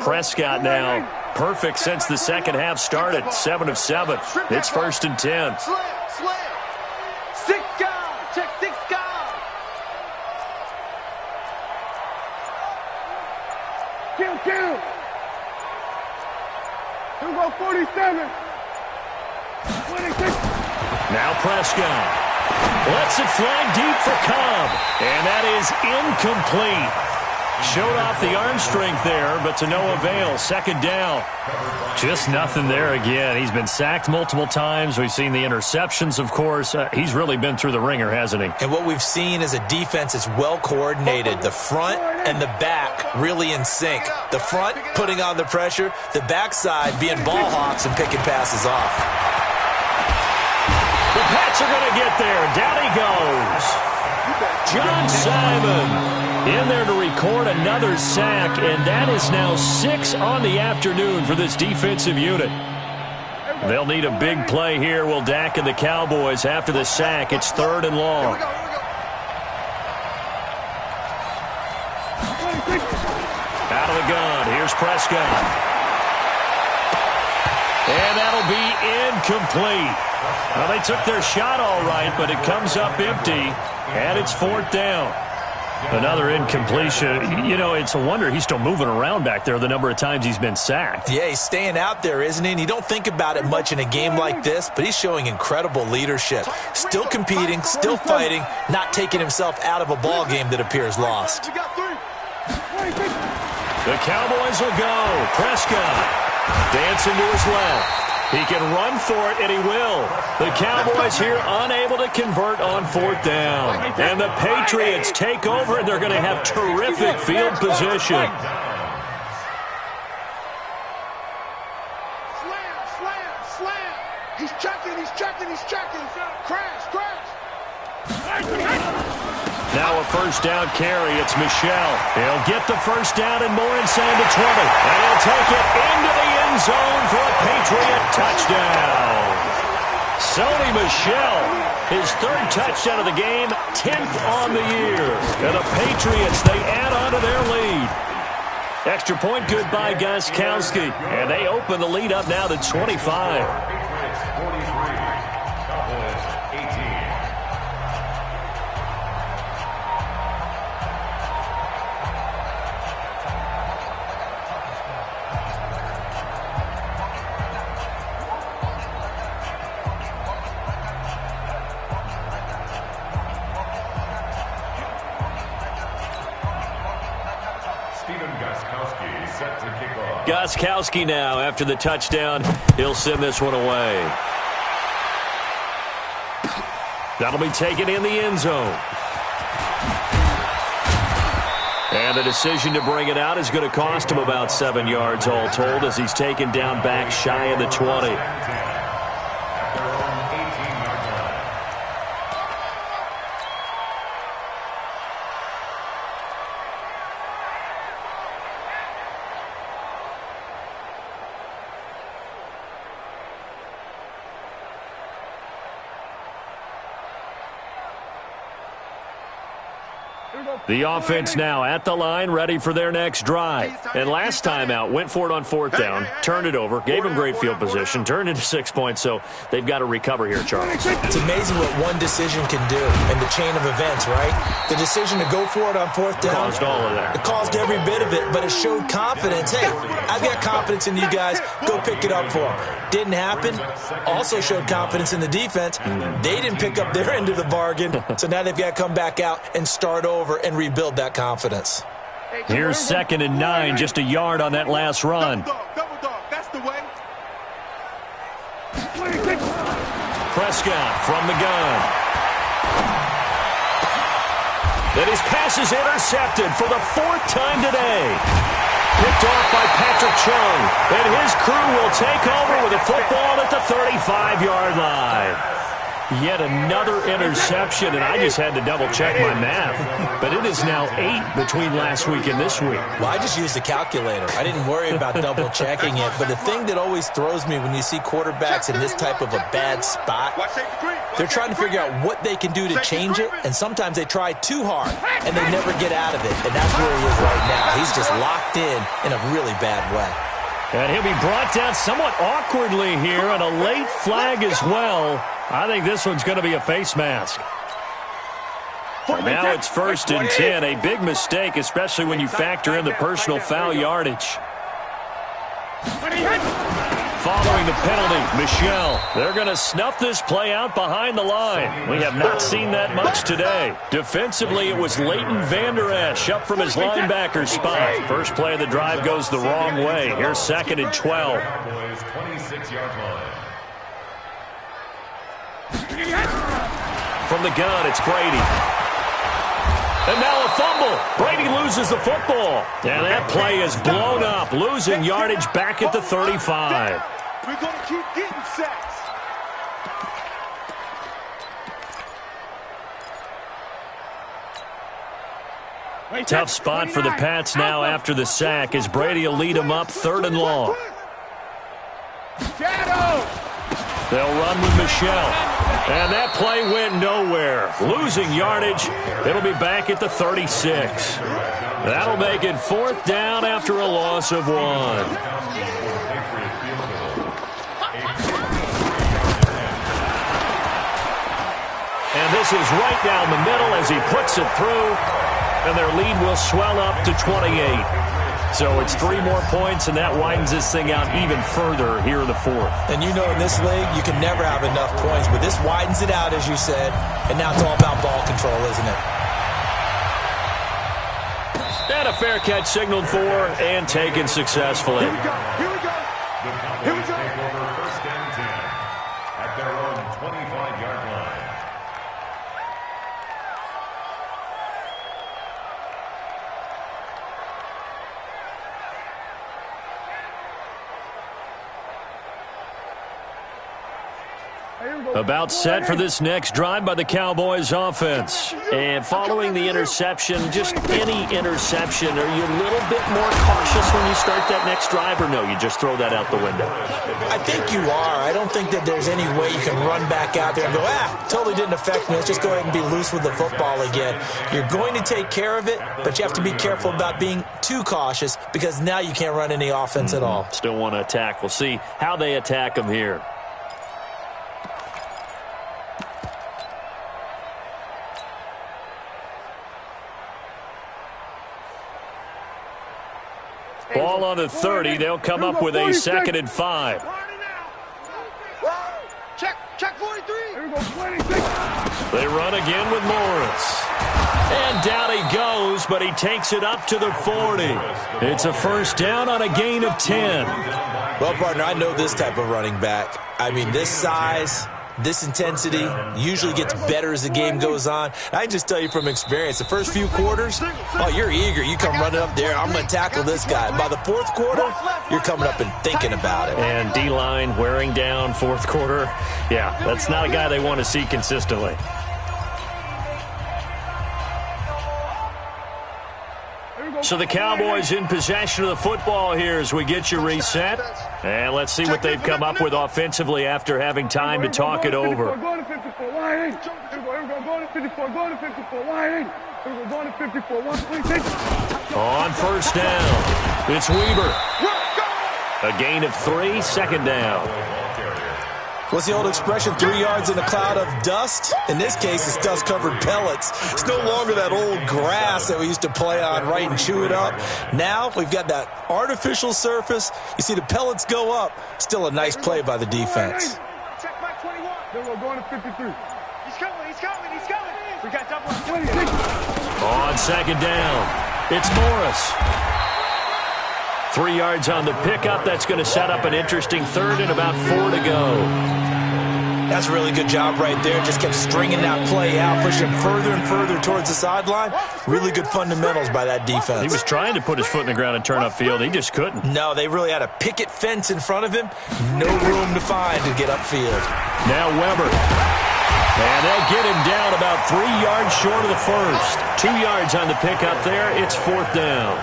Prescott now perfect since the second half started. 7 of 7. It's 1st and 10. Slam. 6 guys. Check 6 guys. Kill. Who go 47? 26. Now Prescott lets it fly deep for Cobb, and that is incomplete. Showed off the arm strength there, but to no avail. Second down. Just nothing there again. He's been sacked multiple times. We've seen the interceptions, of course. He's really been through the ringer, hasn't he? And what we've seen is a defense that's well coordinated. The front and the back really in sync. The front putting on the pressure. The backside being ball hawks and picking passes off. The Pats are going to get there. Down he goes. John Simon in there to record another sack, and that is now 6 on the afternoon for this defensive unit. They'll need a big play here, will Dak and the Cowboys. After the sack, it's 3rd and long. Out of the gun, here's Prescott. And that'll be incomplete. Well, they took their shot all right, but it comes up empty, and it's 4th down. Another incompletion. You know, it's a wonder he's still moving around back there the number of times he's been sacked. Yeah, he's staying out there, isn't he? And you don't think about it much in a game like this, but he's showing incredible leadership. Still competing, still fighting, not taking himself out of a ball game that appears lost. The Cowboys will go. Prescott dancing to his left. He can run for it, and he will. The Cowboys here unable to convert on 4th down. And the Patriots take over, and they're going to have terrific field position. Slam. He's checking. Crash. Now a first down carry. It's Michelle. He'll get the first down and more inside the 20. And he'll take it into the end zone for a Patriot touchdown. Sony Michel, his 3rd touchdown of the game, 10th on the year. And the Patriots, they add on to their lead. Extra point good by Gostkowski. And they open the lead up now to 25. Gostkowski now after the touchdown. He'll send this one away. That'll be taken in the end zone. And the decision to bring it out is going to cost him about 7 yards all told as he's taken down back shy of the 20. The offense now at the line, ready for their next drive. And last time out, went for it on 4th down, turned it over, gave them great field position, turned into 6 points, so they've got to recover here, Charles. It's amazing what one decision can do in the chain of events, right? The decision to go for it on 4th down. Caused all of that. It caused every bit of it, but it showed confidence. Hey, I've got confidence in you guys. Go pick it up for them. Didn't happen. Also showed confidence in the defense. They didn't pick up their end of the bargain, so now they've got to come back out and start over and rebuild that confidence. Here's 2nd and 9, just a yard on that last run. Double dog. That's the way. Prescott from the gun. And his pass is intercepted for the 4th time today. Picked off by Patrick Chung. And his crew will take over with a football at the 35-yard line. Yet another interception, and I just had to double-check my math. But it is now 8 between last week and this week. Well, I just used a calculator. I didn't worry about double-checking it. But the thing that always throws me when you see quarterbacks in this type of a bad spot, they're trying to figure out what they can do to change it, and sometimes they try too hard, and they never get out of it. And that's where he is right now. He's just locked in a really bad way. And he'll be brought down somewhat awkwardly here, and a late flag as well. I think this one's going to be a face mask. Now it's 1st and 10. A big mistake, especially when you factor in the personal foul yardage. following the penalty. Michel, they're going to snuff this play out behind the line. We have not seen that much today. Defensively, it was Leighton Vander Esch up from his linebacker spot. First play of the drive goes the wrong way. Here's 2nd and 12. Cowboys 26-yard line. From the gun, it's Brady. And now a fumble. Brady loses the football. And that play is blown up, losing yardage back at the 35. We're going to keep getting sacks. Tough spot for the Pats now after the sack as Brady will lead them up 3rd and long. They'll run with Michel. And that play went nowhere. Losing yardage. It'll be back at the 36. That'll make it 4th down after a loss of 1. And this is right down the middle as he puts it through. And their lead will swell up to 28. So it's 3 more points, and that widens this thing out even further here in the 4th. And you know in this league, you can never have enough points, but this widens it out, as you said, and now it's all about ball control, isn't it? And a fair catch signaled for and taken successfully. Here we go. Here we go. The Cowboys take over 1st and 10 at their own 25-yard line. About set for this next drive by the Cowboys offense. And following the interception, just any interception, are you a little bit more cautious when you start that next drive, or no, you just throw that out the window? I think you are. I don't think that there's any way you can run back out there and go, totally didn't affect me. Let's just go ahead and be loose with the football again. You're going to take care of it, but you have to be careful about being too cautious because now you can't run any offense at all. Still want to attack. We'll see how they attack them here. Ball on the 30. They'll come up with a 2nd and 5. Check 43. Here we go, 26. They run again with Morris. And down he goes, but he takes it up to the 40. It's a 1st down on a gain of 10. Well, partner, I know this type of running back. I mean, this size, this intensity usually gets better as the game goes on. I can just tell you from experience, the first few quarters, you're eager. You come running up there, I'm going to tackle this guy. By the 4th quarter, you're coming up and thinking about it. And D-line wearing down 4th quarter. Yeah, that's not a guy they want to see consistently. So the Cowboys in possession of the football here as we get you reset. And let's see what they've come up with offensively after having time to talk it over. On 1st down, it's Weber. A gain of 3, 2nd down. What's the old expression, 3 yards in a cloud of dust? In this case, it's dust-covered pellets. It's no longer that old grass that we used to play on, right, and chew it up. Now we've got that artificial surface. You see the pellets go up. Still a nice play by the defense. Check back 21. Then we're going to 53. He's coming. We got double 26. On 2nd down, it's Morris. 3 yards on the pickup. That's going to set up an interesting 3rd and about 4 to go. That's a really good job right there. Just kept stringing that play out, pushing further and further towards the sideline. Really good fundamentals by that defense. He was trying to put his foot in the ground and turn upfield. He just couldn't. No, they really had a picket fence in front of him. No room to find to get upfield. Now Weber. And they'll get him down about 3 yards short of the 1st. 2 yards on the pickup there. It's 4th down.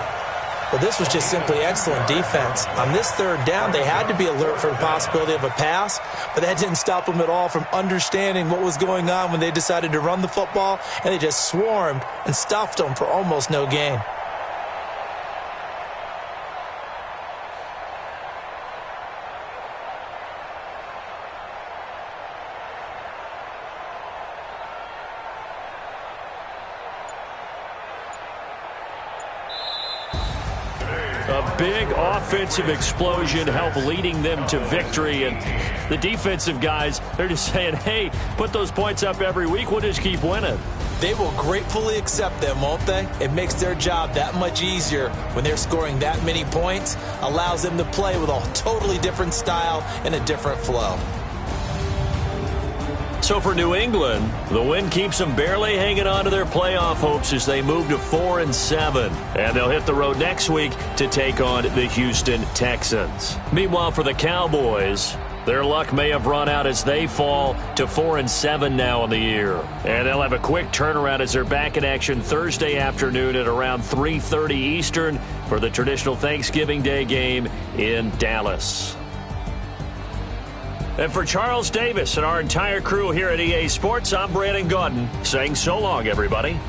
Well, this was just simply excellent defense. On this 3rd down, they had to be alert for the possibility of a pass, but that didn't stop them at all from understanding what was going on when they decided to run the football, and they just swarmed and stuffed them for almost no gain. A big offensive explosion helped leading them to victory. And the defensive guys, they're just saying, hey, put those points up every week. We'll just keep winning. They will gratefully accept them, won't they? It makes their job that much easier when they're scoring that many points. Allows them to play with a totally different style and a different flow. So for New England, the win keeps them barely hanging on to their playoff hopes as they move to 4-7. And they'll hit the road next week to take on the Houston Texans. Meanwhile, for the Cowboys, their luck may have run out as they fall to 4-7 now in the year. And they'll have a quick turnaround as they're back in action Thursday afternoon at around 3:30 Eastern for the traditional Thanksgiving Day game in Dallas. And for Charles Davis and our entire crew here at EA Sports, I'm Brandon Gaudin saying so long, everybody.